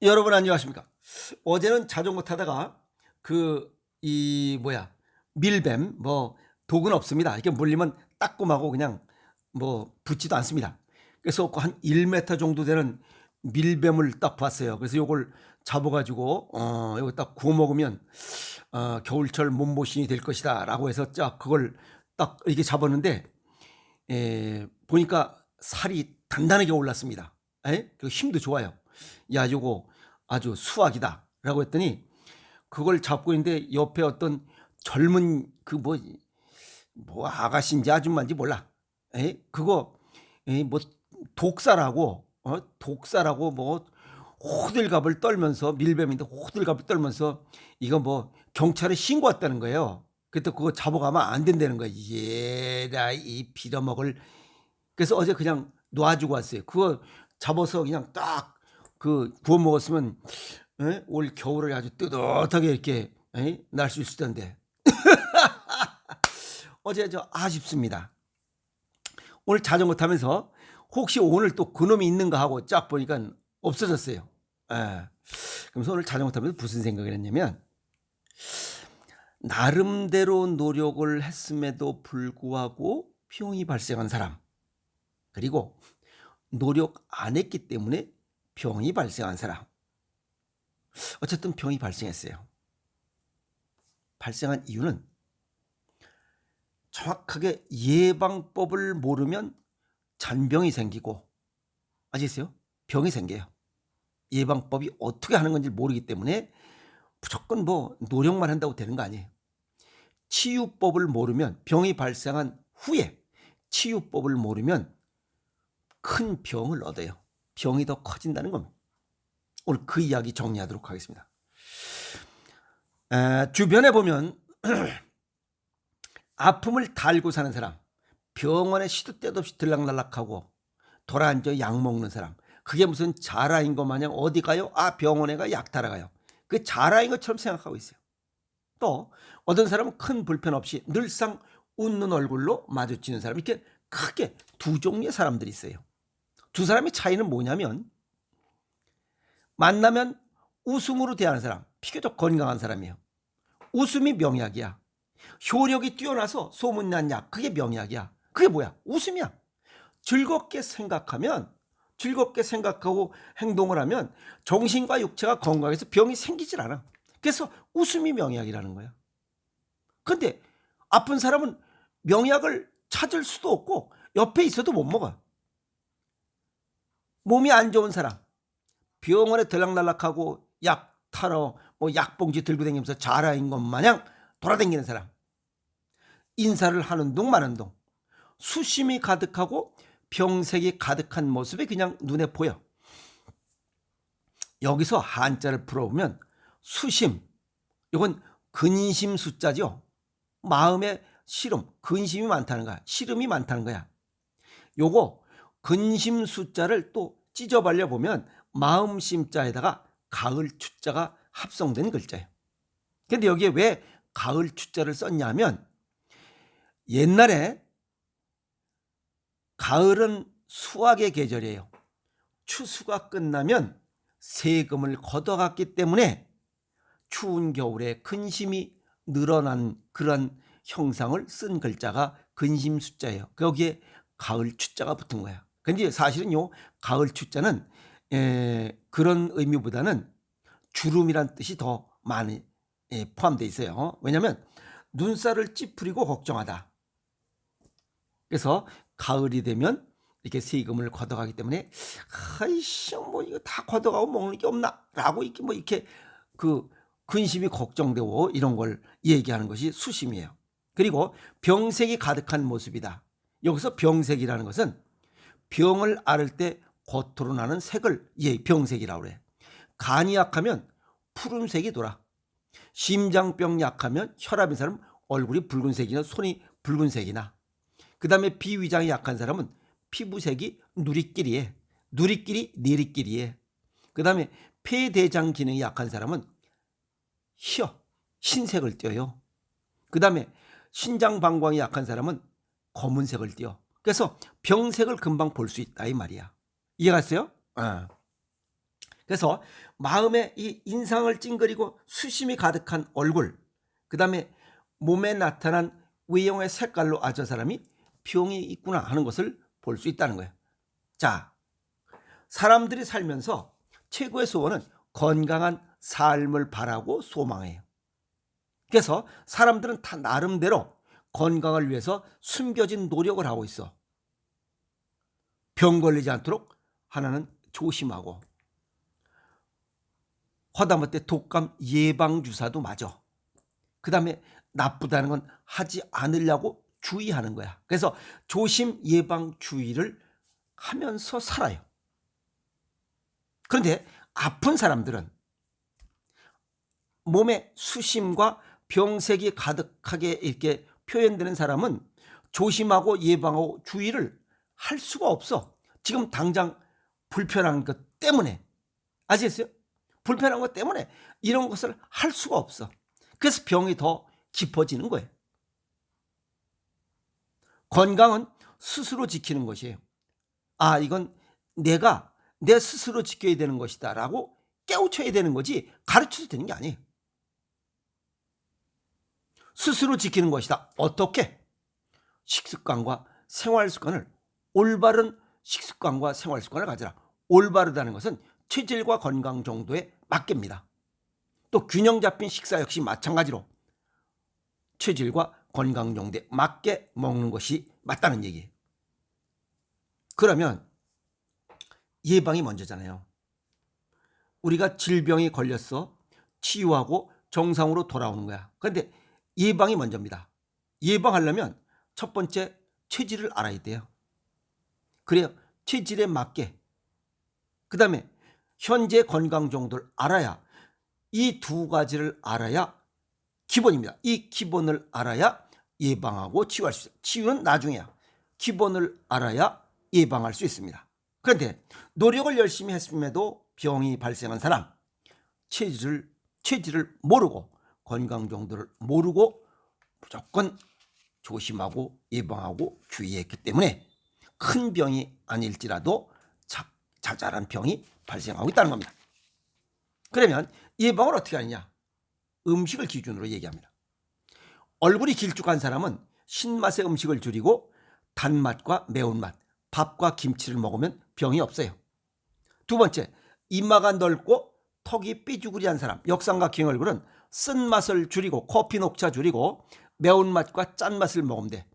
여러분 안녕하십니까? 어제는 자전거 타다가 밀뱀 독은 없습니다. 이렇게 물리면 따끔하고 그냥 붙지도 않습니다. 그래서 한 1m 정도 되는 밀뱀을 딱 봤어요. 그래서 요걸 잡아 가지고 요거 딱 구워 먹으면 겨울철 몸보신이 될 것이다라고 해서 딱 그걸 딱 이렇게 잡았는데 보니까 살이 단단하게 올랐습니다. 그리고 힘도 좋아요. 야, 요거 아주 수학이다라고 했더니 그걸 잡고 있는데 옆에 어떤 젊은 아가씨인지 아줌마인지 몰라. 그거 독사라고 호들갑을 떨면서 밀뱀인데 호들갑을 떨면서 이거 경찰에 신고했다는 거예요. 그때 그거 잡아가면 안 된다는 거예요. 얘라 이 빌어먹을. 그래서 어제 그냥 놔주고 왔어요. 그거 잡아서 그냥 딱 구워 먹었으면 올 겨울에 아주 뜨뜻하게 이렇게 날 수 있을 텐데 어제 아쉽습니다. 오늘 자전거 타면서 혹시 오늘 또 그놈이 있는가 하고 쫙 보니까 없어졌어요. 그래서 오늘 자전거 타면서 무슨 생각을 했냐면, 나름대로 노력을 했음에도 불구하고 병이 발생한 사람, 그리고 노력 안 했기 때문에 병이 발생한 사람, 어쨌든 병이 발생했어요. 발생한 이유는 정확하게 예방법을 모르면 잔병이 생기고, 아시겠어요? 병이 생겨요. 예방법이 어떻게 하는 건지 모르기 때문에 무조건 노력만 한다고 되는 거 아니에요. 치유법을 모르면, 병이 발생한 후에 치유법을 모르면 큰 병을 얻어요. 병이 더 커진다는 겁니다. 오늘 그 이야기 정리하도록 하겠습니다. 주변에 보면 아픔을 달고 사는 사람, 병원에 시도 때도 없이 들락날락하고 돌아앉아 약 먹는 사람, 그게 무슨 자랑인 것 마냥 어디 가요? 병원에 가 약 타러 가요. 그 자랑인 것처럼 생각하고 있어요. 또 어떤 사람은 큰 불편 없이 늘상 웃는 얼굴로 마주치는 사람, 이렇게 크게 두 종류의 사람들이 있어요. 두 사람의 차이는 뭐냐면, 만나면 웃음으로 대하는 사람, 비교적 건강한 사람이에요. 웃음이 명약이야. 효력이 뛰어나서 소문난 약, 그게 명약이야. 그게 뭐야? 웃음이야. 즐겁게 생각하고 행동을 하면 정신과 육체가 건강해서 병이 생기질 않아. 그래서 웃음이 명약이라는 거야. 근데 아픈 사람은 명약을 찾을 수도 없고 옆에 있어도 못 먹어. 몸이 안 좋은 사람, 병원에 들락날락하고 약 타러 약봉지 들고 다니면서 자라인 것 마냥 돌아다니는 사람, 인사를 하는 둥 마는 둥, 수심이 가득하고 병색이 가득한 모습이 그냥 눈에 보여. 여기서 한자를 풀어보면 수심, 이건 근심 숫자죠. 마음에 시름, 근심이 많다는 거야. 시름이 많다는 거야. 요거 근심 숫자를 또 찢어발려 보면 마음 심자에다가 가을 추자가 합성된 글자예요. 근데 여기에 왜 가을 추자를 썼냐면, 옛날에 가을은 수확의 계절이에요. 추수가 끝나면 세금을 걷어갔기 때문에 추운 겨울에 근심이 늘어난 그런 형상을 쓴 글자가 근심 숫자예요. 거기에 가을 추자가 붙은 거야. 근데 사실은 요 가을 추자는 그런 의미보다는 주름이란 뜻이 더 많이 포함되어 있어요. 왜냐하면 눈살을 찌푸리고 걱정하다. 그래서 가을이 되면 이렇게 세금을 걷어가기 때문에 아이씨 이거 다 걷어가고 먹는 게 없나라고 이렇게 근심이 걱정되고 이런 걸 얘기하는 것이 수심이에요. 그리고 병색이 가득한 모습이다. 여기서 병색이라는 것은 병을 앓을 때 겉으로 나는 색을 병색이라고 그래. 간이 약하면 푸른색이 돌아. 심장병 약하면 혈압인 사람 얼굴이 붉은색이나 손이 붉은색이나, 그 다음에 비위장이 약한 사람은 피부색이 누리끼리해. 내리끼리해. 그 다음에 폐대장 기능이 약한 사람은 흰색을 띄어요. 그 다음에 신장방광이 약한 사람은 검은색을 띄어. 그래서 병색을 금방 볼 수 있다 이 말이야. 이해갔어요? 그래서 마음에 이 인상을 찡그리고 수심이 가득한 얼굴, 그 다음에 몸에 나타난 외형의 색깔로 저 사람이 병이 있구나 하는 것을 볼 수 있다는 거예요. 자, 사람들이 살면서 최고의 소원은 건강한 삶을 바라고 소망해요. 그래서 사람들은 다 나름대로 건강을 위해서 숨겨진 노력을 하고 있어. 병 걸리지 않도록 하나는 조심하고, 허다못해 독감 예방주사도 맞아. 그 다음에 나쁘다는 건 하지 않으려고 주의하는 거야. 그래서 조심 예방 주의를 하면서 살아요. 그런데 아픈 사람들은 몸에 수심과 병색이 가득하게 이렇게 표현되는 사람은 조심하고 예방하고 주의를 할 수가 없어. 지금 당장 불편한 것 때문에. 아시겠어요? 불편한 것 때문에 이런 것을 할 수가 없어. 그래서 병이 더 깊어지는 거예요. 건강은 스스로 지키는 것이에요. 이건 내가 내 스스로 지켜야 되는 것이다 라고 깨우쳐야 되는 거지 가르쳐도 되는 게 아니에요. 스스로 지키는 것이다. 어떻게? 식습관과 생활습관을, 올바른 식습관과 생활습관을 가져라. 올바르다는 것은 체질과 건강 정도의 맞게입니다. 또 균형 잡힌 식사 역시 마찬가지로 체질과 건강 정도에 맞게 먹는 것이 맞다는 얘기예요. 그러면 예방이 먼저잖아요. 우리가 질병이 걸렸어. 치유하고 정상으로 돌아오는 거야. 그런데 예방이 먼저입니다. 예방하려면 첫 번째 체질을 알아야 돼요. 그래요. 체질에 맞게. 그 다음에 현재 건강 정도를 알아야, 이 두 가지를 알아야 기본입니다. 이 기본을 알아야 예방하고 치유할 수 있어요. 치유는 나중에야. 기본을 알아야 예방할 수 있습니다. 그런데 노력을 열심히 했음에도 병이 발생한 사람, 체질을 모르고 건강 정도를 모르고 무조건 조심하고 예방하고 주의했기 때문에 큰 병이 아닐지라도 자잘한 병이 발생하고 있다는 겁니다. 그러면 예방을 어떻게 하느냐? 음식을 기준으로 얘기합니다. 얼굴이 길쭉한 사람은 신맛의 음식을 줄이고 단맛과 매운맛, 밥과 김치를 먹으면 병이 없어요. 두 번째, 이마가 넓고 턱이 삐죽으리한 사람, 역삼각형 얼굴은 쓴맛을 줄이고 커피 녹차 줄이고 매운맛과 짠맛을 먹으면 돼.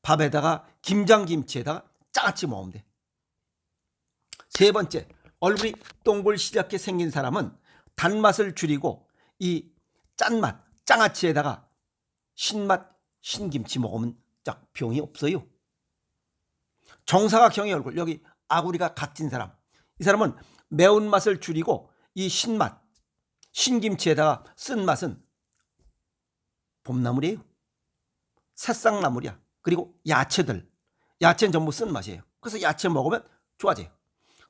밥에다가 김장김치에다가 짜같이 먹으면 돼. 세 번째, 얼굴이 동글시랗게 생긴 사람은 단맛을 줄이고 이 짠맛, 장아찌에다가 신맛, 신김치 먹으면 딱 병이 없어요. 정사각형의 얼굴, 여기 아구리가 각진 사람, 이 사람은 매운맛을 줄이고 이 신맛, 신김치에다가 쓴맛은 봄나물이에요. 새싹나물이야. 그리고 야채는 전부 쓴맛이에요. 그래서 야채 먹으면 좋아져요.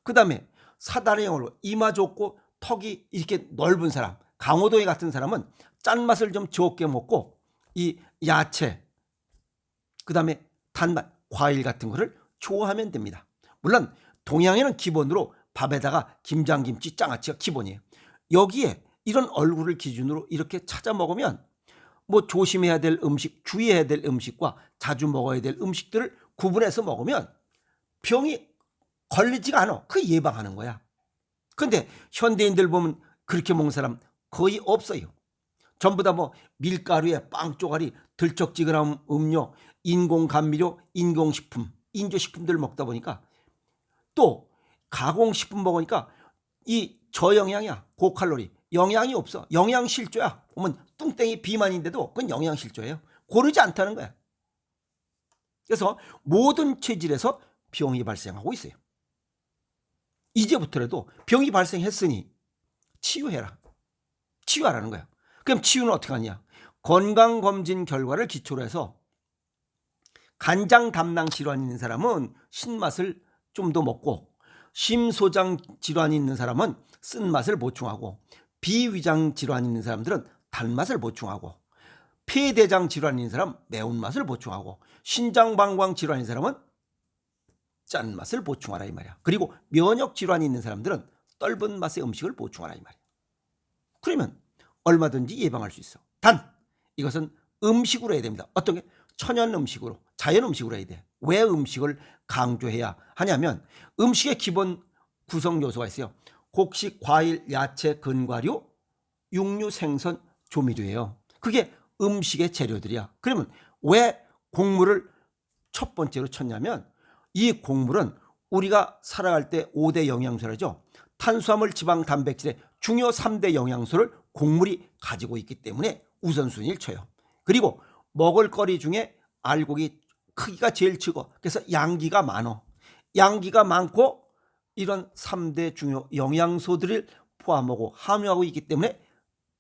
그 다음에 사다리형 얼굴, 이마 좁고 턱이 이렇게 넓은 사람, 강호동이 같은 사람은 짠맛을 좀 적게 먹고 이 야채, 그 다음에 단맛, 과일 같은 거를 좋아하면 됩니다. 물론 동양에는 기본으로 밥에다가 김장김치, 장아찌가 기본이에요. 여기에 이런 얼굴을 기준으로 이렇게 찾아 먹으면 뭐 조심해야 될 음식, 주의해야 될 음식과 자주 먹어야 될 음식들을 구분해서 먹으면 병이 걸리지가 않아. 그 예방하는 거야. 근데 현대인들 보면 그렇게 먹는 사람 거의 없어요. 전부 다 뭐 밀가루에 빵 쪼가리, 들쩍지근한 음료, 인공 감미료, 인공식품, 인조식품들 먹다 보니까, 또 가공식품 먹으니까 이 저영양이야. 고칼로리. 영양이 없어. 영양실조야. 보면 뚱땡이 비만인데도 그건 영양실조예요. 고르지 않다는 거야. 그래서 모든 체질에서 병이 발생하고 있어요. 이제부터라도 병이 발생했으니 치유해라. 치유하라는 거야. 그럼 치유는 어떻게 하냐? 건강검진 결과를 기초로 해서 간장 담낭 질환이 있는 사람은 신맛을 좀 더 먹고, 심소장 질환이 있는 사람은 쓴맛을 보충하고, 비위장 질환이 있는 사람들은 단맛을 보충하고, 폐대장 질환이 있는 사람은 매운맛을 보충하고, 신장방광 질환인 사람은 짠맛을 보충하라 이 말이야. 그리고 면역 질환이 있는 사람들은 떫은 맛의 음식을 보충하라 이 말이에요. 그러면 얼마든지 예방할 수 있어. 단 이것은 음식으로 해야 됩니다. 어떤 게? 천연 음식으로, 자연 음식으로 해야 돼. 왜 음식을 강조해야 하냐면 음식의 기본 구성 요소가 있어요. 곡식, 과일, 야채, 근과류, 육류, 생선, 조미료예요. 그게 음식의 재료들이야. 그러면 왜 곡물을 첫 번째로 쳤냐면 이 곡물은 우리가 살아갈 때 5대 영양소라죠. 탄수화물, 지방, 단백질의 중요 3대 영양소를 곡물이 가지고 있기 때문에 우선순위를 쳐요. 그리고 먹을거리 중에 알곡이 크기가 제일 크고 그래서 양기가 많어. 양기가 많고 이런 3대 중요 영양소들을 포함하고 함유하고 있기 때문에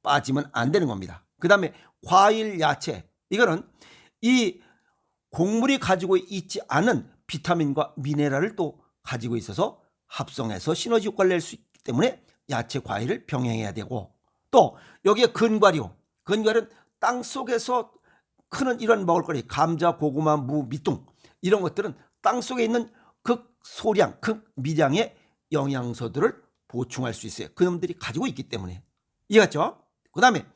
빠지면 안 되는 겁니다. 그 다음에 과일, 야채 이거는 이 곡물이 가지고 있지 않은 비타민과 미네랄을 또 가지고 있어서 합성해서 시너지 효과를 낼 수 있기 때문에 야채, 과일을 병행해야 되고 또 여기에 근과류, 근과류는 땅속에서 크는 이런 먹을거리 감자, 고구마, 무, 미tung 이런 것들은 땅속에 있는 극소량, 극미량의 영양소들을 보충할 수 있어요. 그놈들이 가지고 있기 때문에. 이해갔죠? 그 다음에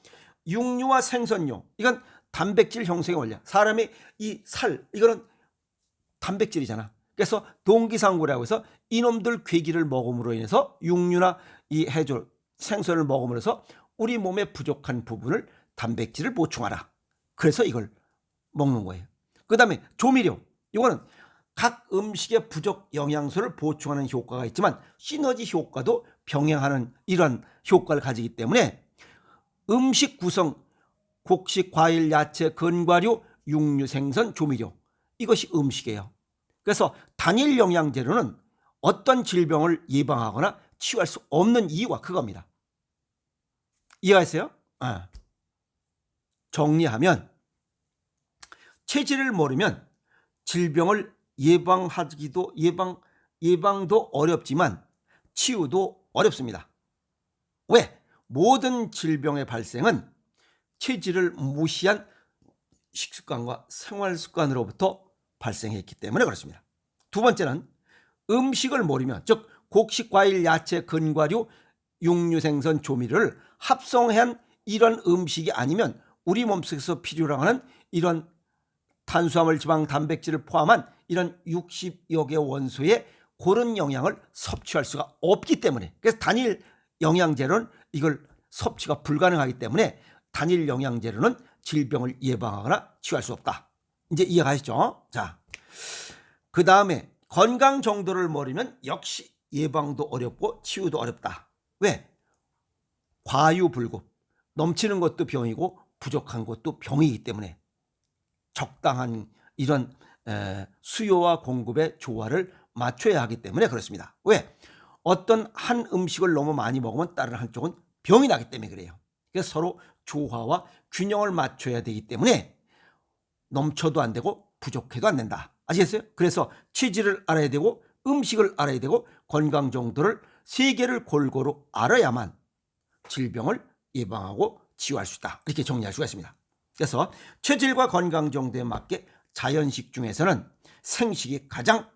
육류와 생선류 이건 단백질 형성의 원리. 사람의 이 살 이거는 단백질이잖아. 그래서 동기상구라고 해서 이놈들 괴기를 먹음으로 인해서 육류나 이 해조 생선을 먹음으로 해서 우리 몸에 부족한 부분을 단백질을 보충하라. 그래서 이걸 먹는 거예요. 그 다음에 조미료 이거는 각 음식의 부족 영양소를 보충하는 효과가 있지만 시너지 효과도 병행하는 이런 효과를 가지기 때문에 음식 구성 곡식, 과일, 야채, 근과류, 육류, 생선, 조미료 이것이 음식이에요. 그래서 단일 영양 재료는 어떤 질병을 예방하거나 치유할 수 없는 이유가 그겁니다. 이해가 있어요? 정리하면 체질을 모르면 질병을 예방도 어렵지만 치유도 어렵습니다. 왜? 모든 질병의 발생은 체질을 무시한 식습관과 생활습관으로부터 발생했기 때문에 그렇습니다. 두 번째는 음식을 모르면 즉 곡식, 과일, 야채, 근과류, 육류, 생선, 조미료를 합성한 이런 음식이 아니면 우리 몸속에서 필요로 하는 이런 탄수화물, 지방, 단백질을 포함한 이런 60여 개 원소의 고른 영양을 섭취할 수가 없기 때문에 그래서 단일 영양제로는 이걸 섭취가 불가능하기 때문에 단일 영양제로는 질병을 예방하거나 치유할 수 없다. 이제 이해가시죠? 자, 그 다음에 건강 정도를 모르면 역시 예방도 어렵고 치유도 어렵다. 왜? 과유불급. 넘치는 것도 병이고 부족한 것도 병이기 때문에 적당한 이런 수요와 공급의 조화를 맞춰야 하기 때문에 그렇습니다. 왜? 어떤 한 음식을 너무 많이 먹으면 다른 한쪽은 병이 나기 때문에 그래요. 그래서 서로 조화와 균형을 맞춰야 되기 때문에 넘쳐도 안 되고 부족해도 안 된다. 아시겠어요? 그래서 체질을 알아야 되고 음식을 알아야 되고 건강 정도를 세 개를 골고루 알아야만 질병을 예방하고 치유할 수 있다. 이렇게 정리할 수가 있습니다. 그래서 체질과 건강 정도에 맞게 자연식 중에서는 생식이 가장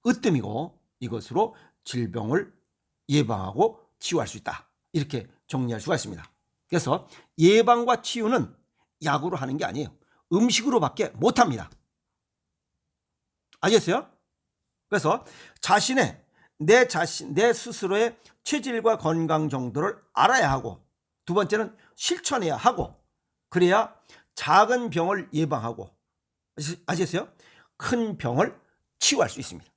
으뜸이고 이것으로 질병을 예방하고 치유할 수 있다. 이렇게 정리할 수가 있습니다. 그래서 예방과 치유는 약으로 하는 게 아니에요. 음식으로밖에 못합니다. 아시겠어요? 그래서 내 스스로의 체질과 건강 정도를 알아야 하고 두 번째는 실천해야 하고 그래야 작은 병을 예방하고 아시겠어요? 큰 병을 치유할 수 있습니다.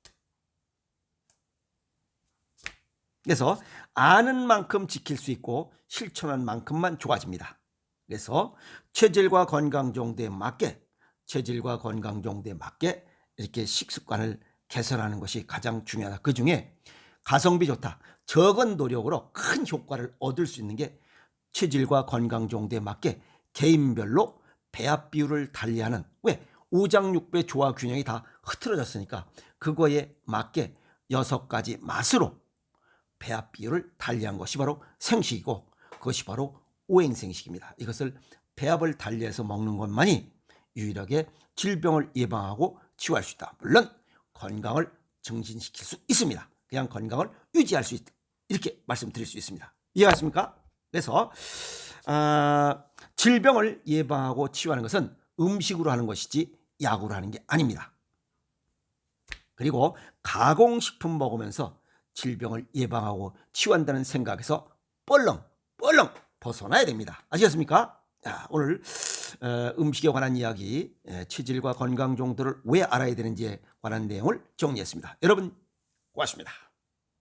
그래서 아는 만큼 지킬 수 있고 실천한 만큼만 좋아집니다. 그래서 체질과 건강 정도에 맞게 이렇게 식습관을 개선하는 것이 가장 중요하다. 그중에 가성비 좋다. 적은 노력으로 큰 효과를 얻을 수 있는 게 체질과 건강 정도에 맞게 개인별로 배합 비율을 달리하는 왜? 오장육부의 조화 균형이 다 흐트러졌으니까 그거에 맞게 6가지 맛으로 배합 비율을 달리한 것이 바로 생식이고 그것이 바로 오행생식입니다. 이것을 배합을 달리해서 먹는 것만이 유일하게 질병을 예방하고 치유할 수 있다. 물론 건강을 증진시킬 수 있습니다. 그냥 건강을 유지할 수 이렇게 말씀드릴 수 있습니다. 이해하십니까? 그래서 질병을 예방하고 치유하는 것은 음식으로 하는 것이지 약으로 하는 게 아닙니다. 그리고 가공식품 먹으면서 질병을 예방하고 치유한다는 생각에서 뻘렁 벗어나야 됩니다. 아시겠습니까? 자, 오늘 음식에 관한 이야기, 체질과 건강 정도를 왜 알아야 되는지에 관한 내용을 정리했습니다. 여러분 고맙습니다.